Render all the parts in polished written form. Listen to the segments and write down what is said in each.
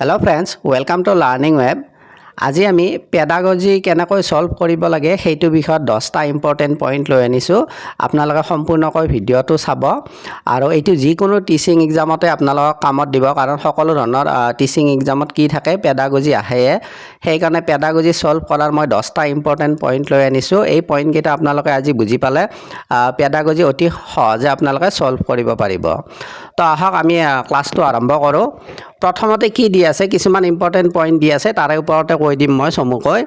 Hello friends, welcome to Learning Web. আজি আমি pedagogy কেনেকৈ সলভ কৰিব লাগে সেইটো বিষয়ত 10টা ইম্পৰ্টেন্ট পইণ্ট লৈ আনিছো আপোনালোকে সম্পূৰ্ণকৈ ভিডিঅটো চাব আৰু এইটো যিকোনো টিচিং এক্সামতে আপোনালোকক কামত দিব কাৰণ সকলো ধৰণৰ টিচিং এক্সামত কি থাকে পেডাগজি আহে সেইকাৰণে পেডাগজি সলভ কৰাৰ মই 10টা ইম্পৰ্টেন্ট পইণ্ট লৈ আনিছো এই পইণ্ট কেইটা আপোনালোকে আজি বুজি পালে পেডাগজি অতি সহজে আপোনালোকে সলভ কৰিব পাৰিব তো আহক আমি ক্লাছটো আৰম্ভ কৰোঁ প্ৰথমতে কি দি আছে কিছুমান ইম্পৰ্টেন্ট পইণ্ট দি আছে তাৰে ওপৰতে কৈ দিম মই চমুকৈ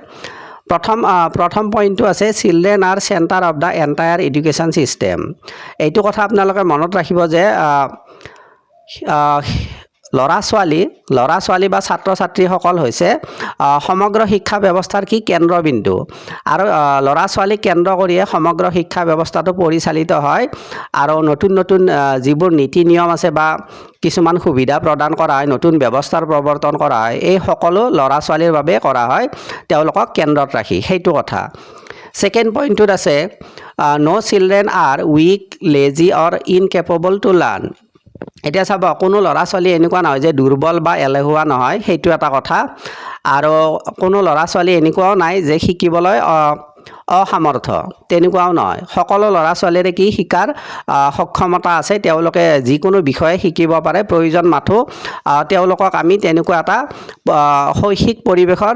প্ৰথম পইণ্টটো আছে children R centre of the entire education system এইটো কথা আপোনালোকে মনত ৰাখিব যে ল'ৰা ছোৱালী বা ছাত্ৰ ছাত্ৰীসকল হৈছে সমগ্ৰ শিক্ষা ব্যৱস্থাৰ কি কেন্দ্ৰবিন্দু আৰু ল'ৰা ছোৱালী কেন্দ্ৰ কৰিয়ে সমগ্ৰ শিক্ষা ব্যৱস্থাটো পৰিচালিত হয় আৰু নতুন যিবোৰ নীতি নিয়ম আছে বা কিছুমান সুবিধা প্ৰদান কৰা হয় নতুন ব্যৱস্থাৰ প্ৰৱৰ্তন কৰা হয় এই সকলো ল'ৰা ছোৱালীৰ বাবে কৰা হয় তেওঁলোকক কেন্দ্ৰত ৰাখি সেইটো কথা সেকেন্ড পইণ্টটোত আছে no children are weak lazy or incapable to learn এতিয়া চাব কোনো ল'ৰা ছোৱালী এনেকুৱা নহয় যে দুৰ্বল বা এলেহুৱা নহয় সেইটো এটা কথা আৰু কোনো ল'ৰা ছোৱালী এনেকুৱাও নাই যে শিকিবলৈ অসামৰ্থ তেনেকুৱাও নহয় সকলো ল'ৰা ছোৱালীৰে কি শিকাৰ সক্ষমতা আছে তেওঁলোকে যিকোনো বিষয়ে শিকিব পাৰে প্ৰয়োজন মাথো তেওঁলোকক আমি তেনেকুৱা এটা শৈক্ষিক পৰিৱেশৰ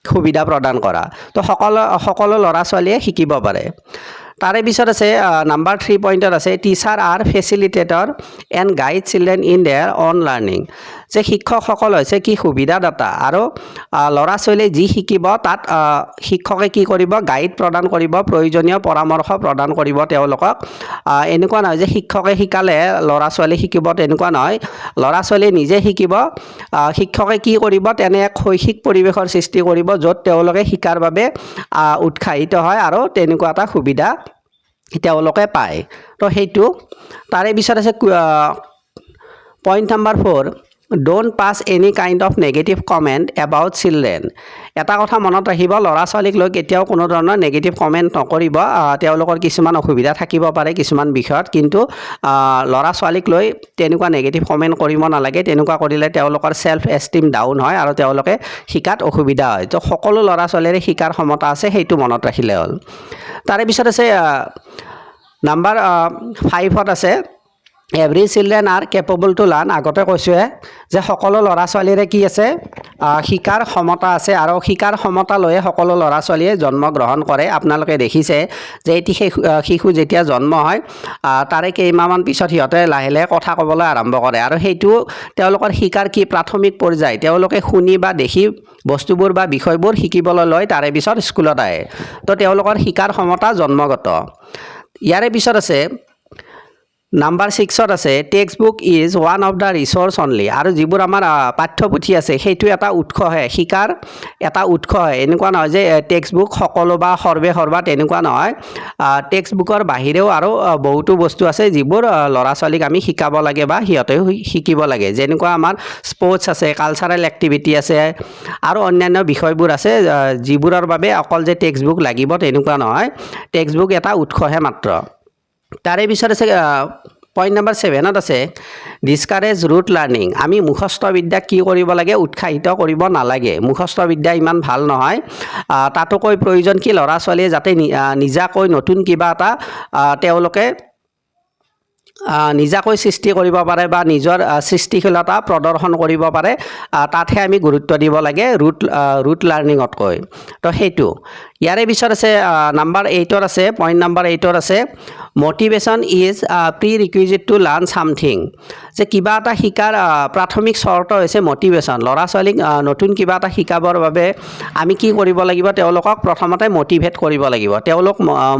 সুবিধা প্ৰদান কৰা তো সকলো ল'ৰা ছোৱালীয়ে শিকিব পাৰে তাৰে পিছত আছে নাম্বাৰ 3 পইণ্টত আছে teacher R facilitator and guide children in there on learning যে শিক্ষকসকল হৈছে কি সুবিধাদাতা আৰু ল'ৰা ছোৱালীয়ে যি শিকিব তাত শিক্ষকে কি কৰিব গাইড প্ৰদান কৰিব প্ৰয়োজনীয় পৰামৰ্শ প্ৰদান কৰিব তেওঁলোকক এনেকুৱা নহয় যে শিক্ষকে শিকালে ল'ৰা ছোৱালী শিকিব তেনেকুৱা নহয় ল'ৰা ছোৱালীয়ে নিজে শিকিব শিক্ষকে কি কৰিব তেনে এক শৈক্ষিক পৰিৱেশৰ সৃষ্টি কৰিব য'ত তেওঁলোকে শিকাৰ বাবে উৎসাহিত হয় আৰু তেনেকুৱা এটা সুবিধা তেওঁলোকে পায় তো সেইটো তাৰে পিছত আছে point number 4 don't pass any kind of negative comment about children এটা কথা মনত ৰাখিব ল'ৰা ছোৱালীক লৈ কেতিয়াও কোনো ধৰণৰ নেগেটিভ কমেণ্ট নকৰিব তেওঁলোকৰ কিছুমান অসুবিধা থাকিব পাৰে কিছুমান বিষয়ত কিন্তু ল'ৰা ছোৱালীক লৈ তেনেকুৱা নেগেটিভ কমেণ্ট কৰিব নালাগে তেনেকুৱা কৰিলে তেওঁলোকৰ সেলফ এষ্টিম ডাউন হয় আৰু তেওঁলোকে শিকাত অসুবিধা হয় তো সকলো ল'ৰা ছোৱালীৰে শিকাৰ ক্ষমতা আছে সেইটো মনত ৰাখিলে হ'ল তাৰে পিছত আছে নাম্বাৰ 5ত আছে every children R capable two learn আগতে কৈছোঁহে যে সকলো ল'ৰা ছোৱালীৰে কি আছে শিকাৰ ক্ষমতা আছে আৰু শিকাৰ ক্ষমতা লৈয়ে সকলো ল'ৰা ছোৱালীয়ে জন্ম গ্ৰহণ কৰে আপোনালোকে দেখিছে যে এটি শিশু যেতিয়া জন্ম হয় তাৰে কেইমাহমান পিছত সিহঁতে লাহে লাহে কথা ক'বলৈ আৰম্ভ কৰে আৰু সেইটো তেওঁলোকৰ শিকাৰ কি প্ৰাথমিক পৰ্যায় তেওঁলোকে শুনি বা দেখি বস্তুবোৰ বা বিষয়বোৰ শিকিবলৈ লয় তাৰে পিছত স্কুলত আহে তো তেওঁলোকৰ শিকাৰ ক্ষমতা জন্মগত ইয়াৰে পিছত আছে নাম্বাৰ 6ত আছে text book is one of the resource only আৰু যিবোৰ আমাৰ পাঠ্যপুথি আছে সেইটো এটা উৎসহে শিকাৰ এটা উৎসহে এনেকুৱা নহয় যে টেক্সট বুক সকলো বা সৰ্বা তেনেকুৱা নহয় টেক্সট বুকৰ বাহিৰেও আৰু বহুতো বস্তু আছে যিবোৰ ল'ৰা ছোৱালীক আমি শিকাব লাগে বা সিহঁতেও শিকিব লাগে যেনেকুৱা আমাৰ স্পৰ্টছ আছে কালচাৰেল এক্টিভিটি আছে আৰু অন্যান্য বিষয়বোৰ আছে যিবোৰৰ বাবে অকল যে টেক্সট বুক লাগিব তেনেকুৱা নহয় টেক্সট বুক এটা উৎসহে মাত্ৰ তাৰে পিছত আছে পইণ্ট নাম্বাৰ 7ত আছে ডিছকাৰেজ ৰুট লাৰ্ণিং আমি মুখস্থ বিদ্যাক কি কৰিব লাগে উৎসাহিত কৰিব নালাগে মুখস্থ বিদ্যা ইমান ভাল নহয় তাতোকৈ প্ৰয়োজন কি ল'ৰা ছোৱালীয়ে যাতে নিজাকৈ নতুন কিবা এটা তেওঁলোকে নিজাকৈ সৃষ্টি কৰিব পাৰে বা নিজৰ সৃষ্টিশীলতা প্ৰদৰ্শন কৰিব পাৰে তাতহে আমি গুৰুত্ব দিব লাগে ৰুট লাৰ্ণিঙতকৈ তো সেইটো ইয়াৰে পিছত আছে নাম্বাৰ 8ত আছে পইণ্ট নাম্বাৰ 8ত আছে motivation is prerequisite to learn something যে কিবা এটা শিকাৰ প্ৰাথমিক চৰ্ত হৈছে মটিভেশ্যন ল'ৰা ছোৱালীক নতুন কিবা এটা শিকাবৰ বাবে আমি কি কৰিব লাগিব তেওঁলোকক প্ৰথমতে মটিভেট কৰিব লাগিব তেওঁলোক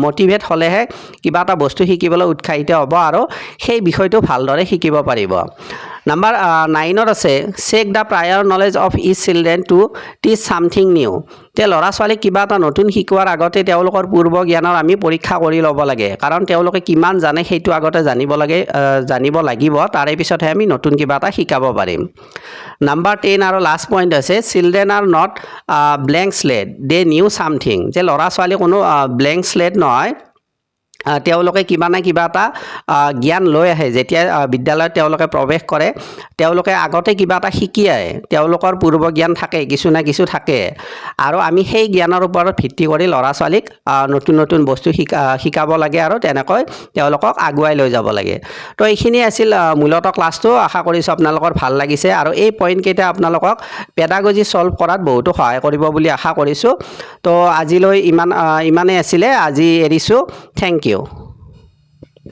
মটিভেট হ'লেহে কিবা এটা বস্তু শিকিবলৈ উৎসাহিত হ'ব আৰু সেই বিষয়টো ভালদৰে শিকিব পাৰিব নাম্বাৰ 9ত আছে check the prior knowledge of each children to teach something new তে ল'ৰা ছোৱালীক কিবা এটা নতুন শিকোৱাৰ আগতে তেওঁলোকৰ পূৰ্ব জ্ঞানৰ আমি পৰীক্ষা কৰি ল'ব লাগে কাৰণ তেওঁলোকে কিমান জানে সেইটো আগতে জানিব লাগিব তাৰে পিছতহে আমি নতুন কিবা এটা শিকাব পাৰিম নাম্বাৰ 10 আৰু লাষ্ট পইণ্ট আছে children are not blank slate they new something যে ল'ৰা ছোৱালী কোনো ব্লেংক স্লেট নহয় তেওঁলোকে কিবা না কিবা এটা জ্ঞান লৈ আহে যেতিয়া বিদ্যালয়ত তেওঁলোকে প্ৰৱেশ কৰে তেওঁলোকে আগতে কিবা এটা শিকি আহে তেওঁলোকৰ পূৰ্ব জ্ঞান থাকে কিছু না কিছু থাকে আৰু আমি সেই জ্ঞানৰ ওপৰত ভিত্তি কৰি ল'ৰা ছোৱালীক নতুন নতুন বস্তু শিকাব লাগে আৰু তেনেকৈ তেওঁলোকক আগুৱাই লৈ যাব লাগে তো এইখিনি আছিল মূলত ক্লাছটো আশা কৰিছোঁ আপোনালোকৰ ভাল লাগিছে আৰু এই পইণ্টকেইটা আপোনালোকক পেডাগজি ছল্ভ কৰাত বহুতো সহায় কৰিব বুলি আশা কৰিছোঁ তো আজিলৈ ইমানেই আছিলে আজি এৰিছোঁ থেংক ইউ